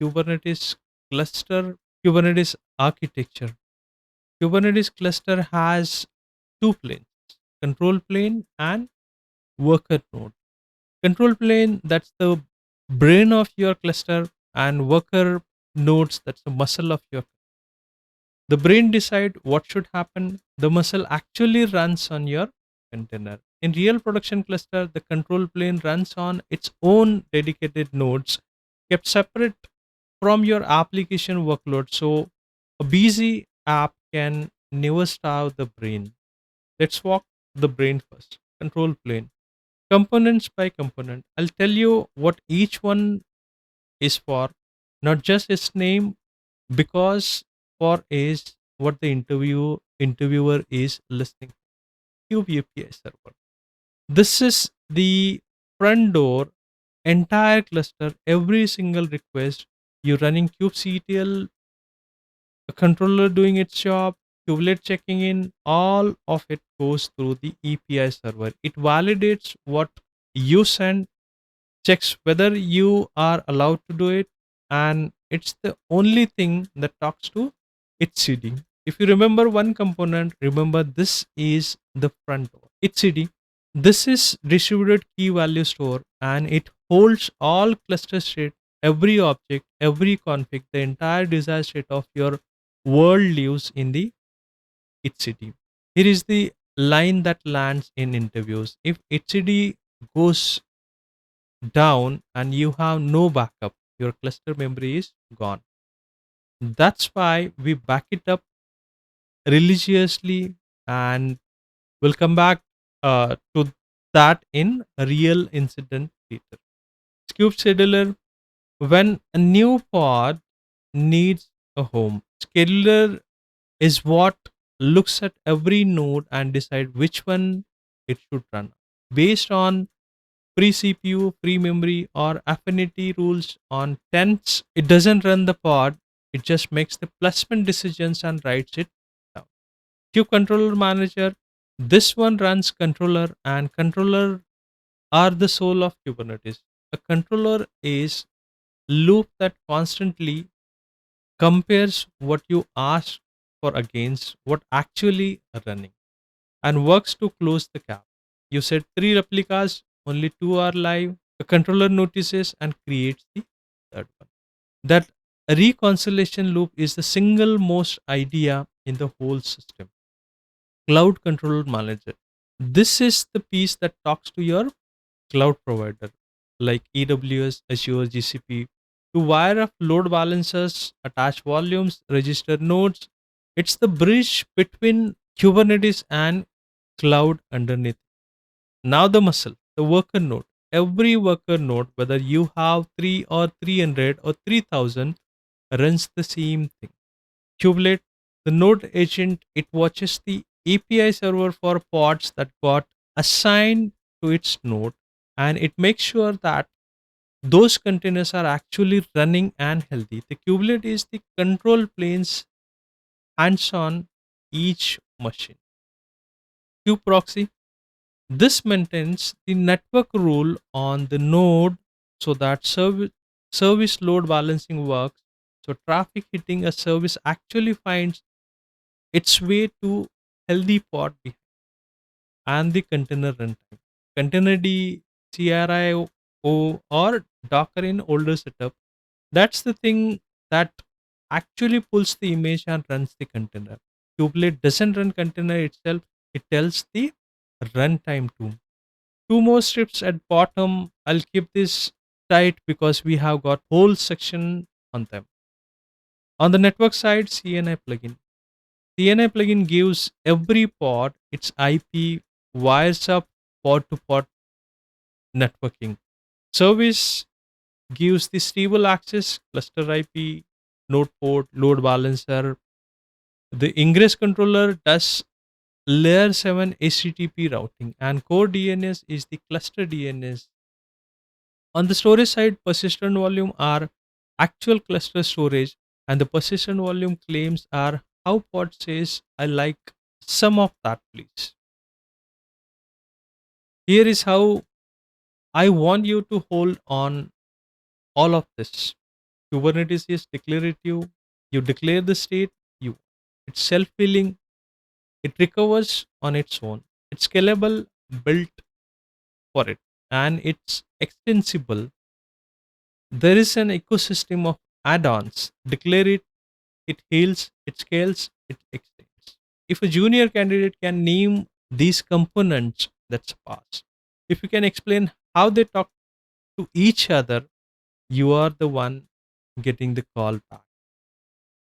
Kubernetes cluster, Kubernetes architecture. Kubernetes cluster has two planes, control plane and worker node. Control plane, that's the brain of your cluster, and worker nodes, that's the muscle of your. The brain decide what should happen. The muscle actually runs on your container. In real production cluster, the control plane runs on its own dedicated nodes, kept separate from your application workload. So a busy app can never starve the brain. Let's walk the brain first. Control plane. Components by component. I'll tell you what each one is for, not just its name, because for is what the interviewer is listening. Kube API server. This is the front door, entire cluster, every single request. You're running kubectl, a controller doing its job, kubelet checking in, all of it goes through the API server. It validates what you send, checks whether you are allowed to do it, and it's the only thing that talks to etcd. If you remember one component, remember this is the front door, etcd. This is distributed key value store, and it holds all cluster state, every object, every config, the entire desired state of your world lives in the etcd. Here is the line that lands in interviews. If etcd goes down and you have no backup, your cluster memory is gone. That's why we back it up religiously, and we'll come back to that in a real incident later. Cube scheduler, when a new pod needs a home, scheduler is what looks at every node and decide which one it should run based on free CPU, free memory, or affinity rules on tenths. It doesn't run the pod, it just makes the placement decisions and writes it down. Queue controller manager, this one runs controller, and controller are the soul of Kubernetes. A controller is loop that constantly compares what you ask for against what actually running and works to close the gap. You set 3 replicas, only 2 are live. The controller notices and creates the third one. That reconciliation loop is the single most idea in the whole system. Cloud controller manager. This is the piece that talks to your cloud provider like AWS, Azure, GCP to wire up load balancers, attach volumes, register nodes. It's the bridge between Kubernetes and cloud underneath. Now the muscle, the worker node. Every worker node, whether you have 3 or 300 or 3000, runs the same thing. Kubelet, the node agent, it watches the API server for pods that got assigned to its node, and it makes sure that those containers are actually running and healthy. The kubelet is the control planes hands on each machine. Kubeproxy, this maintains the network rule on the node so that service load balancing works. So traffic hitting a service actually finds its way to healthy pod behind. And the container runtime. Containerd, CRIO, or Docker in older setup. That's the thing that actually pulls the image and runs the container. Kubelet doesn't run container itself, it tells the runtime too. Two more strips at bottom. I'll keep this tight because we have got whole section on them. On the network side, CNI plugin. CNI plugin gives every pod its IP, wires up pod to pod networking. Service gives the stable access, cluster IP, node port, load balancer. The ingress controller does layer 7 HTTP routing, and core DNS is the cluster DNS. On the storage side, persistent volume are actual cluster storage, and the persistent volume claims are how pod says, I like some of that, please. Here is how I want you to hold on all of this. Kubernetes is declarative. You declare the state, you it's self-healing, it recovers on its own. It's scalable, built for it, and it's extensible. There is an ecosystem of add-ons. Declare it, it heals, it scales, it extends. If a junior candidate can name these components, that's a pass. If you can explain how they talk to each other, you are the one getting the call back.